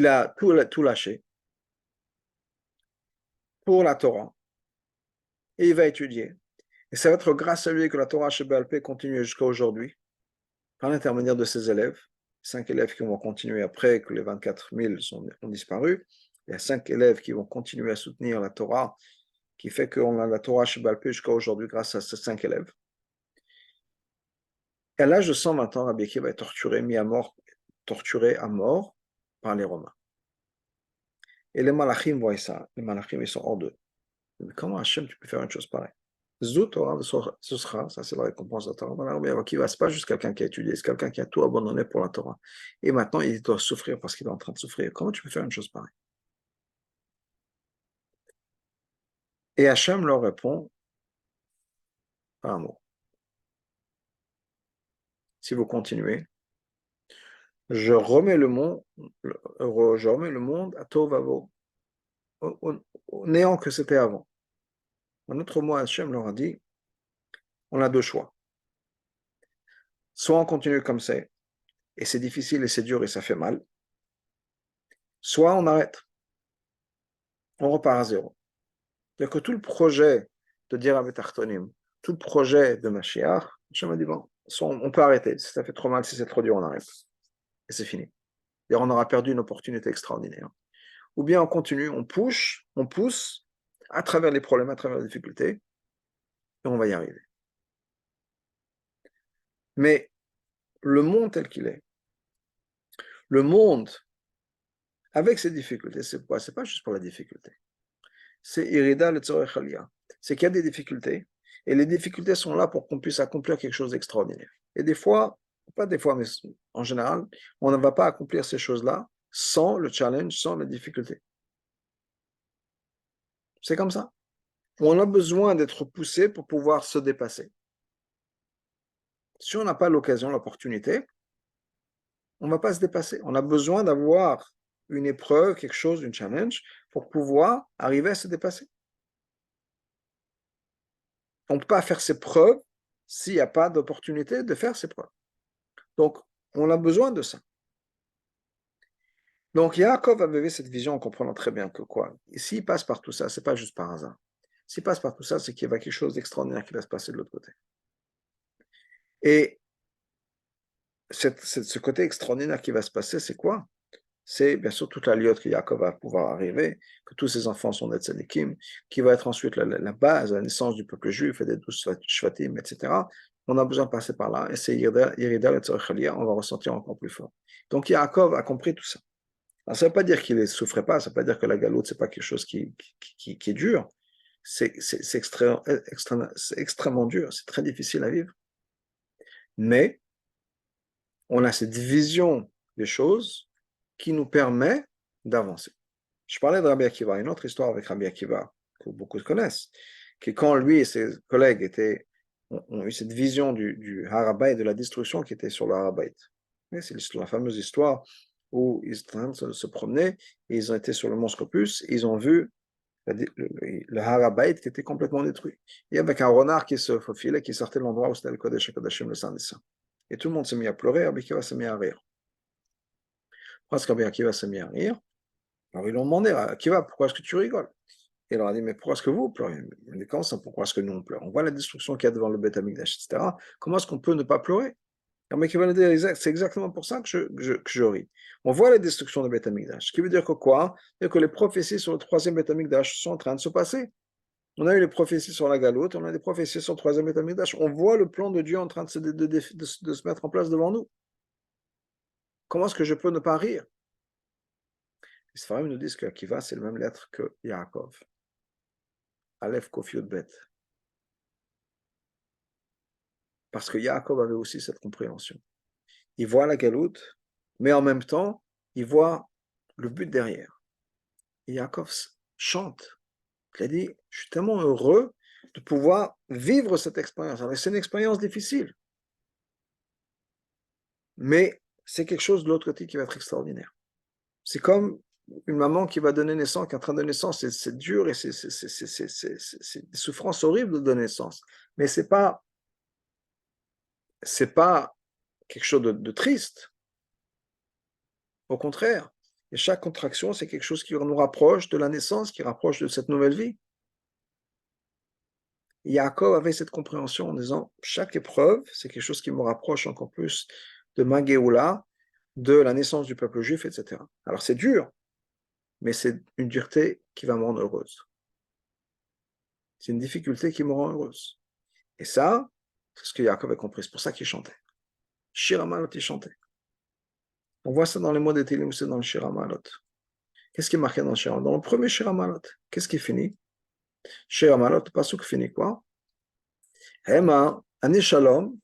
[SPEAKER 1] a tout lâché pour la Torah, et il va étudier. Et ça va être grâce à lui que la Torah Sheba'al Peh continue jusqu'à aujourd'hui, par l'intermédiaire de ses élèves, 5 élèves qui vont continuer après que les 24 000 ont disparu. Il y a 5 élèves qui vont continuer à soutenir la Torah, qui fait qu'on a la Torah Sheba'al Peh jusqu'à aujourd'hui grâce à ces 5 élèves. Et à l'âge de 120 ans, Rabbi Akiva est torturé, mis à mort, torturé à mort par les Romains. Et les Malachim voient ça. Les Malachim, ils sont hors d'eux. Mais comment Hachem, tu peux faire une chose pareille? Zut Torah, ce sera, ça c'est la récompense de la Torah. Mais Akiva, c'est pas juste quelqu'un qui a étudié, c'est quelqu'un qui a tout abandonné pour la Torah. Et maintenant, il doit souffrir parce qu'il est en train de souffrir. Comment tu peux faire une chose pareille? Et Hachem leur répond par un mot. Si vous continuez, je remets le monde à Tovavo, au néant que c'était avant. En autre mot, Hachem leur a dit, on a deux choix. Soit on continue comme ça, et c'est difficile et c'est dur et ça fait mal, soit on arrête, on repart à zéro. C'est-à-dire que tout le projet de dire avec Tartonim, tout le projet de Mashiach, Hachem a dit, bon, on peut arrêter, si ça fait trop mal, si c'est trop dur, on arrête. Et c'est fini. Et on aura perdu une opportunité extraordinaire. Ou bien on continue, on pousse à travers les problèmes, à travers les difficultés, et on va y arriver. Mais le monde tel qu'il est, le monde avec ses difficultés, c'est quoi? C'est pas juste pour la difficulté. C'est Irida le Tzorech Aliyah. C'est qu'il y a des difficultés, et les difficultés sont là pour qu'on puisse accomplir quelque chose d'extraordinaire. Et des fois, pas des fois, mais en général, on ne va pas accomplir ces choses-là sans le challenge, sans la difficulté. C'est comme ça. On a besoin d'être poussé pour pouvoir se dépasser. Si on n'a pas l'occasion, l'opportunité, on ne va pas se dépasser. On a besoin d'avoir une épreuve, quelque chose, une challenge, pour pouvoir arriver à se dépasser. On ne peut pas faire ses preuves s'il n'y a pas d'opportunité de faire ses preuves. Donc, on a besoin de ça. Donc, Yaakov avait cette vision en comprenant très bien que quoi. Et s'il passe par tout ça, ce n'est pas juste par hasard. S'il passe par tout ça, c'est qu'il y a quelque chose d'extraordinaire qui va se passer de l'autre côté. Et ce côté extraordinaire qui va se passer, c'est quoi? C'est bien sûr toute la liote que Yaakov va pouvoir arriver, que tous ses enfants sont des tzadikim, qui va être ensuite la base, la naissance du peuple juif et des 12 shvatim, etc. On a besoin de passer par là, et c'est Yerida et Tzorech Aliyah, on va ressentir encore plus fort. Donc Yaakov a compris tout ça. Alors, ça ne veut pas dire qu'il ne souffrait pas, ça ne veut pas dire que la galoute, ce n'est pas quelque chose qui est dur. C'est extrêmement dur, c'est très difficile à vivre. Mais on a cette vision des choses qui nous permet d'avancer. Je parlais de Rabbi Akiva, une autre histoire avec Rabbi Akiva, que beaucoup connaissent, que quand lui et ses collègues ont eu cette vision du Harabait, de la destruction qui était sur le Harabait. C'est la fameuse histoire où ils étaient en train de se promener, et ils ont été sur le mont Scopus, et ils ont vu le Harabait qui était complètement détruit. Et avec un renard qui se faufilait, qui sortait de l'endroit où c'était le Kodesh HaKodashim, le Saint des Saints. Et tout le monde s'est mis à pleurer, Rabbi Akiva s'est mis à rire. Pourquoi est-ce que Rabbi Akiva s'est mis à rire? Alors ils l'ont demandé, Akiva, pourquoi est-ce que tu rigoles? Et il leur a dit, mais pourquoi est-ce que vous pleurez? Mais comment ça, pourquoi est-ce que nous on pleure? On voit la destruction qu'il y a devant le Beth Amikdash, etc. Comment est-ce qu'on peut ne pas pleurer? Alors, mais qui va nous dire, c'est exactement pour ça que je ris. On voit la destruction du Beth Amikdash. Ce qui veut dire que quoi? C'est que les prophéties sur le troisième Beth Amikdash sont en train de se passer. On a eu les prophéties sur la galoute, on a des prophéties sur le troisième Beth Amikdash. On voit le plan de Dieu en train de se mettre en place devant nous. Comment est-ce que je peux ne pas rire? Les Sfarim nous disent que Akiva, c'est le même lettre que Yaakov. Aleph Kof Yud Bet. Parce que Yaakov avait aussi cette compréhension. Il voit la galoute, mais en même temps, il voit le but derrière. Et Yaakov chante. Il a dit, je suis tellement heureux de pouvoir vivre cette expérience. Alors, c'est une expérience difficile, mais c'est quelque chose de l'autre côté qui va être extraordinaire. C'est comme une maman qui va donner naissance, qui est en train de donner naissance, c'est dur et c'est des souffrances horribles de donner naissance. Mais c'est pas quelque chose de triste. Au contraire, et chaque contraction, c'est quelque chose qui nous rapproche de la naissance, qui rapproche de cette nouvelle vie. Et Yaakov avait cette compréhension en disant, chaque épreuve, c'est quelque chose qui me rapproche encore plus de ma Géoula, de la naissance du peuple juif, etc. Alors c'est dur, mais c'est une dureté qui va me rendre heureuse. C'est une difficulté qui me rend heureuse. Et ça, c'est ce que Yaakov a compris. C'est pour ça qu'il chantait. Shir Hamalot, il chantait. On voit ça dans les mots des Télim, c'est dans le Shir Hamalot. Qu'est-ce qui est marqué dans le Shir Hamalot? Dans le premier Shir Hamalot, qu'est-ce qui finit? Shir Hamalot, le pasuk finit quoi? Hema, ani shalom,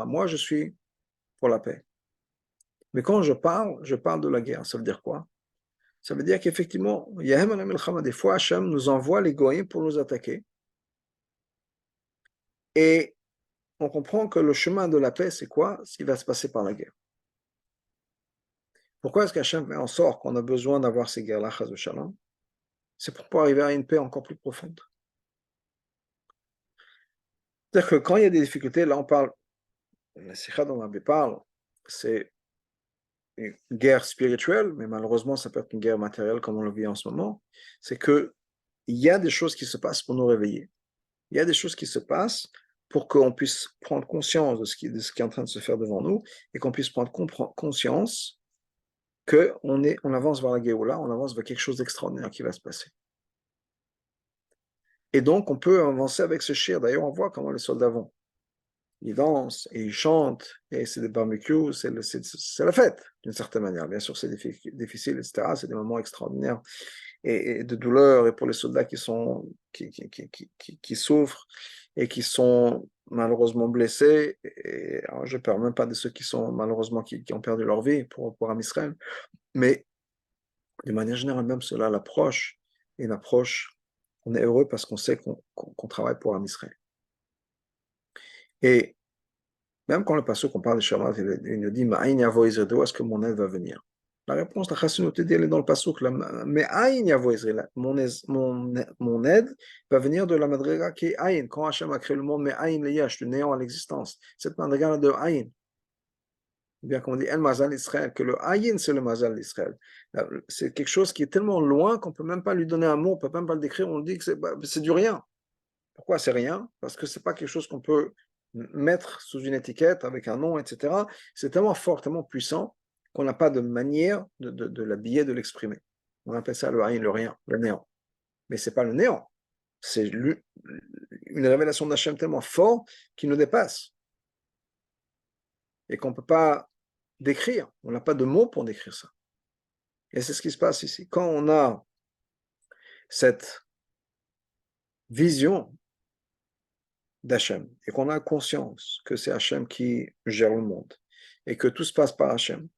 [SPEAKER 1] moi je suis pour la paix. Mais quand je parle de la guerre. Ça veut dire quoi? Ça veut dire qu'effectivement, des fois, Hachem nous envoie les goyim pour nous attaquer. Et on comprend que le chemin de la paix, c'est quoi? Ce qui va se passer par la guerre. Pourquoi est-ce qu'Hachem fait en sorte qu'on a besoin d'avoir ces guerres-là, chas shalom? C'est pour pouvoir arriver à une paix encore plus profonde. C'est-à-dire que quand il y a des difficultés, là on parle, la sikha dont on parle, c'est une guerre spirituelle, mais malheureusement ça peut être une guerre matérielle comme on le vit en ce moment, c'est que il y a des choses qui se passent pour nous réveiller. Il y a des choses qui se passent pour qu'on puisse prendre conscience de ce qui est en train de se faire devant nous et qu'on puisse prendre conscience qu'on avance vers la Géoula, on avance vers quelque chose d'extraordinaire qui va se passer. Et donc, on peut avancer avec ce shir. D'ailleurs, on voit comment les soldats vont. Ils dansent et ils chantent, et c'est des barbecues, c'est la fête, d'une certaine manière. Bien sûr, c'est difficile, etc. C'est des moments extraordinaires et de douleur, et pour les soldats qui souffrent et qui sont malheureusement blessés. Et alors, je ne parle même pas de ceux qui sont malheureusement qui ont perdu leur vie pour Am Israël. Mais de manière générale, même cela l'approche, et l'approche, on est heureux parce qu'on sait qu'on travaille pour Am Israël. Et même quand le pasteur qu'on parle de Shabbat, il nous dit Ma'ayin yavo Israël, d'où est-ce que mon aide va venir? La réponse, la chassidut, elle est dans le pasuk, mais Ayin yavo Israël, mon aide va venir de la madriga qui est Ayin. Quand Hachem a créé le monde, mais Ayin le Yash, du néant à l'existence. Cette madriga de Ayin. Bien qu'on dit El Mazal Israël, que le Ayin c'est le Mazal d'Israël. C'est quelque chose qui est tellement loin qu'on ne peut même pas lui donner un mot, on ne peut même pas le décrire, on dit que c'est du rien. Pourquoi c'est rien? Parce que ce n'est pas quelque chose qu'on peut mettre sous une étiquette avec un nom, etc., c'est tellement fort, tellement puissant qu'on n'a pas de manière de l'habiller, de l'exprimer. On appelle ça le haïn, le rien, le néant. Mais ce n'est pas le néant. C'est une révélation d'Hachem tellement forte qui nous dépasse et qu'on ne peut pas décrire. On n'a pas de mots pour décrire ça. Et c'est ce qui se passe ici. Quand on a cette vision d'Hachem et qu'on a conscience que c'est Hachem qui gère le monde et que tout se passe par Hachem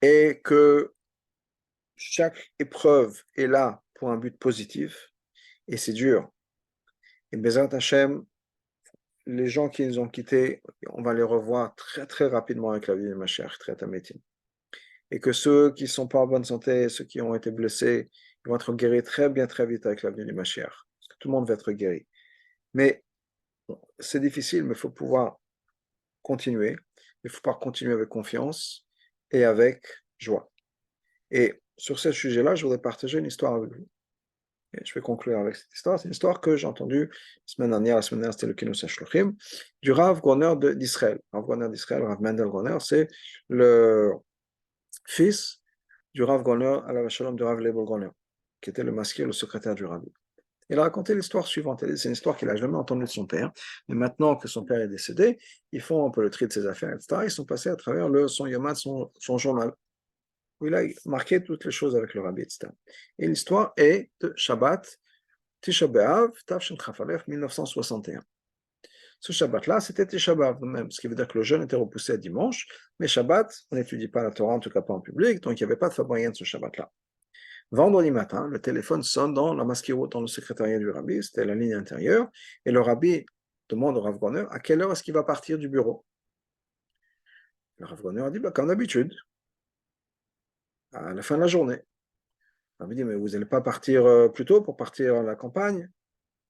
[SPEAKER 1] et que chaque épreuve est là pour un but positif et c'est dur. Et Bezrat Hachem, les gens qui nous ont quittés, on va les revoir très très rapidement avec la vie de Mashiach, très tamétim. Et que ceux qui ne sont pas en bonne santé, ceux qui ont été blessés, ils vont être guéris très bien, très vite avec la venue du Mashiach. Parce que tout le monde va être guéri. Mais c'est difficile, mais il faut pouvoir continuer. Il faut pouvoir continuer avec confiance et avec joie. Et sur ce sujet-là, je voudrais partager une histoire avec vous. Et je vais conclure avec cette histoire. C'est une histoire que j'ai entendue la semaine dernière, c'était le Kinus HaShluchim, du Rav Goner d'Israël. Rav Goner d'Israël, Rav Mendel Goner, c'est le fils du Rav Goner, à la Shalom du Rav Lebel Goner, qui était le masqué, le secrétaire du Rabbi. Il a raconté l'histoire suivante. C'est une histoire qu'il n'a jamais entendue de son père. Mais maintenant que son père est décédé, ils font un peu le tri de ses affaires, etc. Ils sont passés à travers son Yomad, son journal, où il a marqué toutes les choses avec le Rabbi, etc. Et l'histoire est de Shabbat, Tisha B'Av, Tafshin Chafalef, 1961. Ce Shabbat-là, c'était Tisha B'Av même, ce qui veut dire que le jeûne était repoussé à dimanche, mais Shabbat, on n'étudie pas la Torah, en tout cas pas en public, donc il n'y avait pas de Fabrienne ce Shabbat-là. Vendredi matin, le téléphone sonne dans la maskirot, dans le secrétariat du Rabbi, c'était la ligne intérieure, et le Rabbi demande au Rav Goner à quelle heure est-ce qu'il va partir du bureau. Le Rav Goner a dit, comme d'habitude, à la fin de la journée. Le Rabbi dit, mais vous n'allez pas partir plus tôt pour partir à la campagne?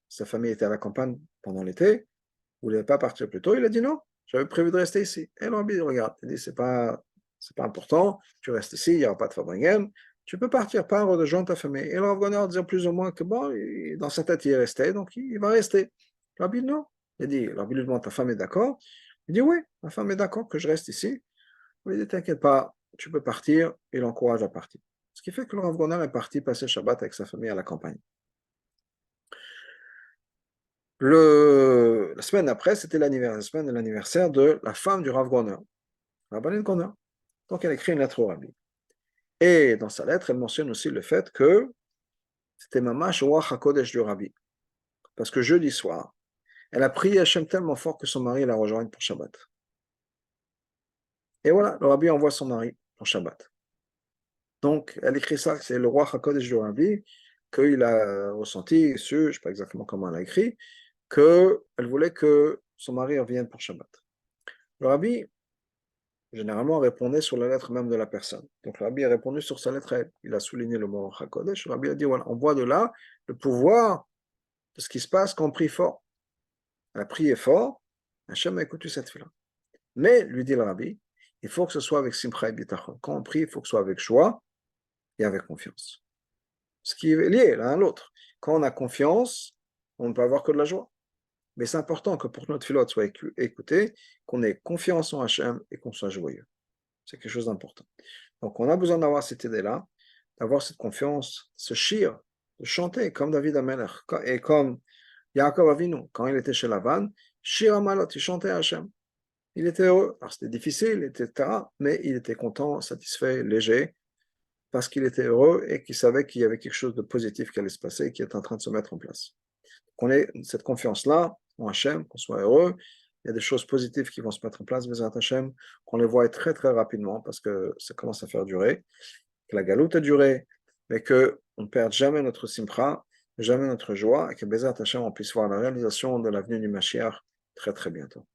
[SPEAKER 1] Sa famille était à la campagne pendant l'été, vous ne voulez pas partir plus tôt? Il a dit non, j'avais prévu de rester ici. Et le Rabbi dit, regarde, il dit, c'est pas important, tu restes ici, il n'y aura pas de Fabrienne, tu peux partir, pars rejoindre ta famille. Et le Rav Goner dit plus ou moins que bon, dans sa tête, il est resté, donc il va rester. Le Rabbi dit non. Il dit, le Rabbi lui demande, ta femme est d'accord? Il dit oui, ma femme est d'accord que je reste ici. Il dit, t'inquiète pas, tu peux partir, et il l'encourage à partir. Ce qui fait que le Rav Goner est parti passer Shabbat avec sa famille à la campagne. La semaine après, c'était l'anniversaire de la femme du Rav Goner, Rabbanit Goner. Donc elle écrit une lettre au Rabbi. Et dans sa lettre, elle mentionne aussi le fait que c'était Mamash Ruach HaKodesh du Rabbi. Parce que jeudi soir, elle a prié Hachem tellement fort que son mari la rejoint pour Shabbat. Et voilà, le Rabbi envoie son mari pour Shabbat. Donc elle écrit ça, c'est le Ruach HaKodesh du Rabbi, qu'il a ressenti, je ne sais pas exactement comment elle a écrit, qu'elle voulait que son mari revienne pour Shabbat. Le Rabbi, généralement, répondait sur la lettre même de la personne. Donc le Rabbi a répondu sur sa lettre, il a souligné le mot HaKodesh. Le Rabbi a dit, voilà, on voit de là le pouvoir de ce qui se passe quand on prie fort. Elle a prié fort, Hachem a écouté cette fille-là. Mais, lui dit le Rabbi, il faut que ce soit avec Simcha et Bitachon. Quand on prie, il faut que ce soit avec joie et avec confiance. Ce qui est lié l'un à l'autre. Quand on a confiance, on ne peut avoir que de la joie. Mais c'est important que pour que notre filote soit écoutée, qu'on ait confiance en Hachem et qu'on soit joyeux. C'est quelque chose d'important. Donc on a besoin d'avoir cette idée-là, d'avoir cette confiance, ce shir, de chanter comme David Amelech et comme Yaakov Avinu, quand il était chez Lavan, shir amalot, il chantait à Hachem. Il était heureux. Alors c'était difficile, etc., mais il était content, satisfait, léger, parce qu'il était heureux et qu'il savait qu'il y avait quelque chose de positif qui allait se passer et qui est en train de se mettre en place. Qu'on ait cette confiance-là en Hachem, qu'on soit heureux, il y a des choses positives qui vont se mettre en place, Bezrat Hachem, qu'on les voit très très rapidement parce que ça commence à faire durer, que la galoute a duré, mais qu'on ne perde jamais notre simcha, jamais notre joie, et que Bezrat Hachem, on puisse voir la réalisation de l'avenue du Mashiach très très bientôt.